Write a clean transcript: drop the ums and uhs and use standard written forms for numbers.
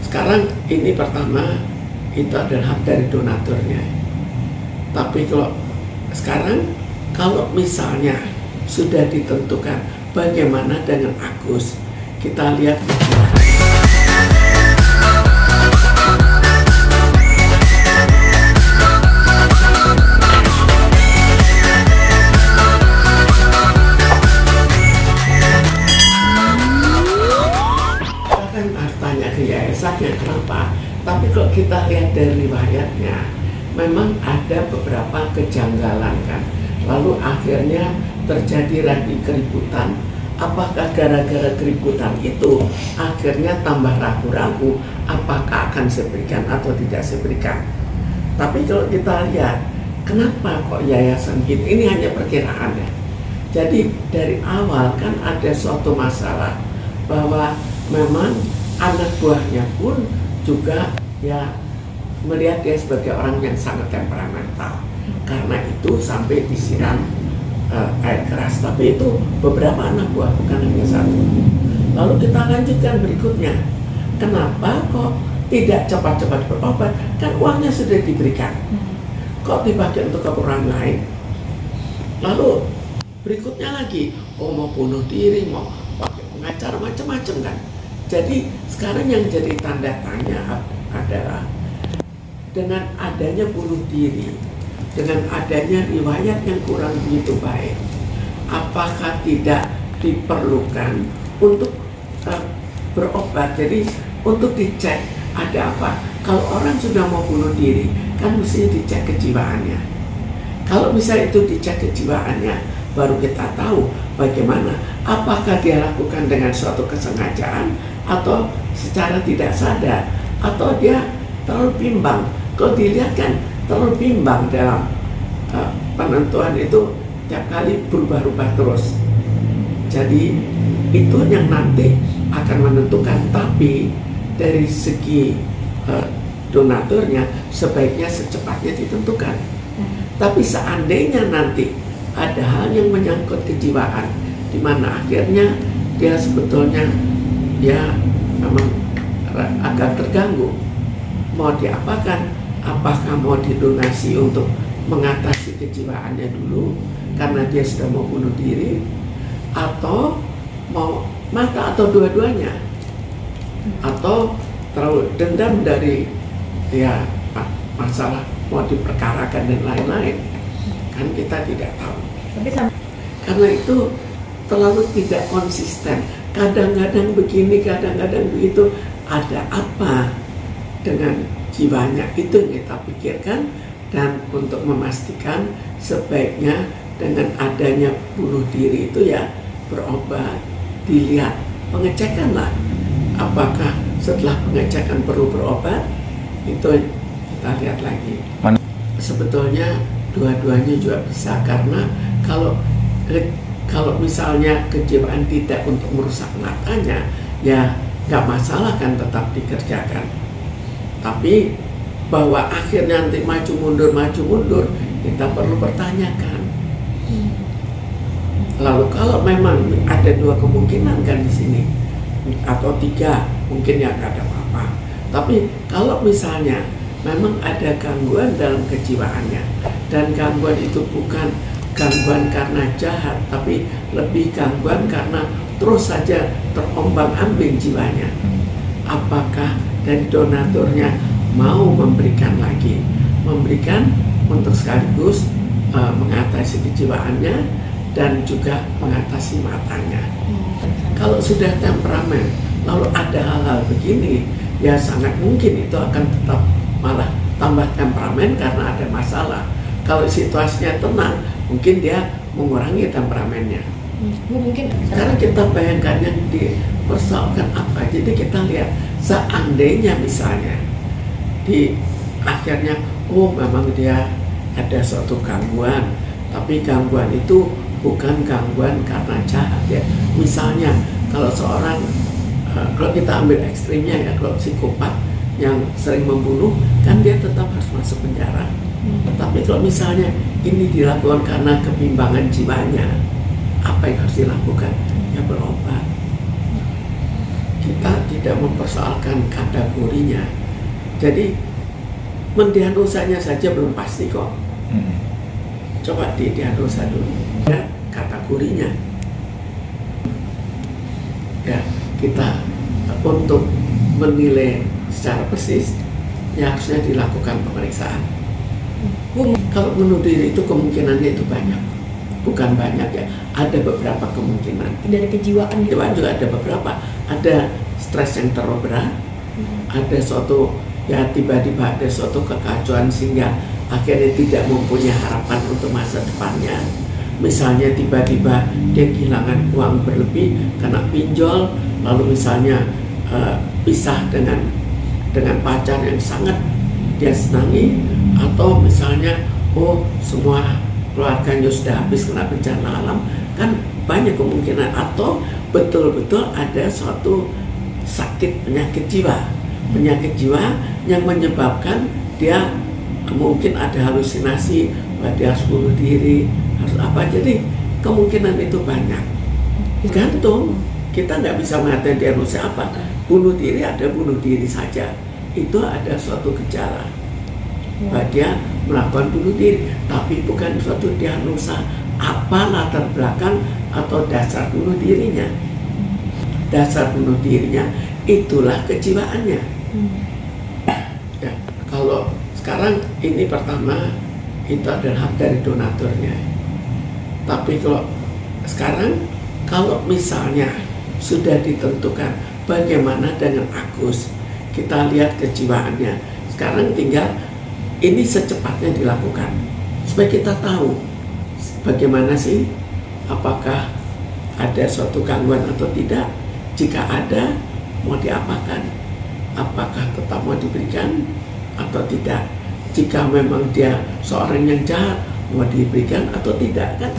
Sekarang ini pertama itu adalah hak dari donaturnya. Tapi kalau sekarang kalau misalnya sudah ditentukan bagaimana dengan Agus, kita lihat kan harus tanya ke yayasannya kenapa. Tapi kalau kita lihat dari riwayatnya, memang ada beberapa kejanggalan kan. Lalu akhirnya terjadi lagi keributan. Apakah gara-gara keributan itu akhirnya tambah ragu-ragu apakah akan saya berikan atau tidak saya berikan. Tapi kalau kita lihat, kenapa kok yayasan gitu? Ini hanya perkiraan ya. Jadi dari awal kan ada suatu masalah bahwa memang anak buahnya pun juga ya melihat dia sebagai orang yang sangat temperamental. Karena itu sampai disiram air keras. Tapi itu beberapa anak buah, bukan hanya satu. Lalu kita lanjutkan berikutnya. Kenapa kok tidak cepat-cepat berobat? Kan uangnya sudah diberikan. Kok dipakai untuk keperluan lain? Lalu berikutnya lagi, mau bunuh diri, mau pakai pengacara, macam-macam kan. Jadi sekarang yang jadi tanda tanya adalah dengan adanya bunuh diri, dengan adanya riwayat yang kurang begitu baik, apakah tidak diperlukan untuk berobat? Jadi untuk dicek ada apa. Kalau orang sudah mau bunuh diri, kan mesti dicek kejiwaannya. Kalau misalnya itu dicek kejiwaannya, baru kita tahu bagaimana. Apakah dia lakukan dengan suatu kesengajaan atau secara tidak sadar, atau dia terlalu bimbang. Kalau dilihat kan terlalu bimbang dalam penentuan itu, tiap kali berubah-ubah terus. Jadi itu yang nanti akan menentukan. Tapi dari segi donaturnya sebaiknya secepatnya ditentukan. Tapi seandainya nanti ada hal yang menyangkut kejiwaan, di mana akhirnya dia sebetulnya ya memang agak terganggu, mau diapakan? Apakah mau didonasi untuk mengatasi kejiwaannya dulu karena dia sudah mau bunuh diri, atau mau mata, atau dua-duanya, atau terlalu dendam dari ya masalah mau diperkarakan dan lain-lain, kan kita tidak tahu. Karena itu terlalu tidak konsisten, kadang-kadang begini, kadang-kadang begitu. Ada apa dengan jiwanya, itu yang kita pikirkan. Dan untuk memastikan sebaiknya dengan adanya bunuh diri itu ya berobat, dilihat, pengecekan lah. Apakah setelah pengecekan perlu berobat, itu kita lihat lagi. Sebetulnya dua-duanya juga bisa, karena kalau misalnya kejiwaan tidak untuk merusak matanya, ya nggak masalah kan, tetap dikerjakan. Tapi bahwa akhirnya nanti maju mundur, kita perlu pertanyakan. Lalu kalau memang ada dua kemungkinan kan di sini, atau tiga, mungkin ya nggak ada apa-apa. Tapi kalau misalnya memang ada gangguan dalam kejiwaannya, dan gangguan itu bukan gangguan karena jahat, tapi lebih gangguan karena terus saja terombang-ambing jiwanya, apakah dari donaturnya mau memberikan lagi, memberikan untuk sekaligus mengatasi kejiwaannya dan juga mengatasi matanya. Kalau sudah temperamen, lalu ada hal-hal begini, ya sangat mungkin itu akan tetap malah tambah temperamen karena ada masalah. Kalau situasinya tenang, mungkin dia mengurangi temperamennya. Mungkin Karena kita bayangkan yang dipersoalkan apa. Jadi kita lihat, seandainya misalnya di akhirnya, oh memang dia ada suatu gangguan, tapi gangguan itu bukan gangguan karena jahat ya. Misalnya kalau seorang, kalau kita ambil ekstrimnya ya, kalau psikopat yang sering membunuh, kan dia tetap harus masuk penjara. Tapi kalau misalnya ini dilakukan karena kebimbangan jiwanya, apa yang harus dilakukan? Ya berobat. kita tidak mempersoalkan kategorinya. Jadi mendiagnosanya saja belum pasti kok. Coba didiagnosa dulu ya, kategorinya. Ya, kita untuk menilai secara persis ya harusnya dilakukan pemeriksaan. Kalau bunuh diri itu kemungkinannya itu banyak, bukan banyak ya, ada beberapa kemungkinan. Dari kejiwaan gitu. Juga ada beberapa, ada stres yang terlalu berat, ada suatu ya tiba-tiba ada suatu kekacauan sehingga akhirnya tidak mempunyai harapan untuk masa depannya. Misalnya tiba-tiba dia kehilangan uang berlebih karena pinjol, lalu misalnya pisah dengan pacar yang sangat dia senangi, atau misalnya semua keluarganya sudah habis kena bencana alam, kan banyak kemungkinan. Atau betul-betul ada suatu sakit penyakit jiwa yang menyebabkan dia mungkin ada halusinasi bahwa dia harus bunuh diri, harus apa. Jadi kemungkinan itu banyak, gantung. Kita nggak bisa mengatakan diagnosa apa. Bunuh diri ada bunuh diri saja, itu ada suatu gejala bahwa dia melakukan bunuh diri, tapi bukan suatu diagnosa apa latar belakang atau dasar bunuh dirinya. Dasar bunuh dirinya itulah kejiwaannya. Ya, kalau sekarang ini pertama itu adalah hak dari donaturnya. Tapi kalau sekarang kalau misalnya sudah ditentukan bagaimana dengan Agus, kita lihat kejiwaannya. Sekarang tinggal ini secepatnya dilakukan supaya kita tahu bagaimana sih, apakah ada suatu gangguan atau tidak. Jika ada, mau diapakan, apakah tetap mau diberikan atau tidak. Jika memang dia seorang yang jahat, mau diberikan atau tidak, kan?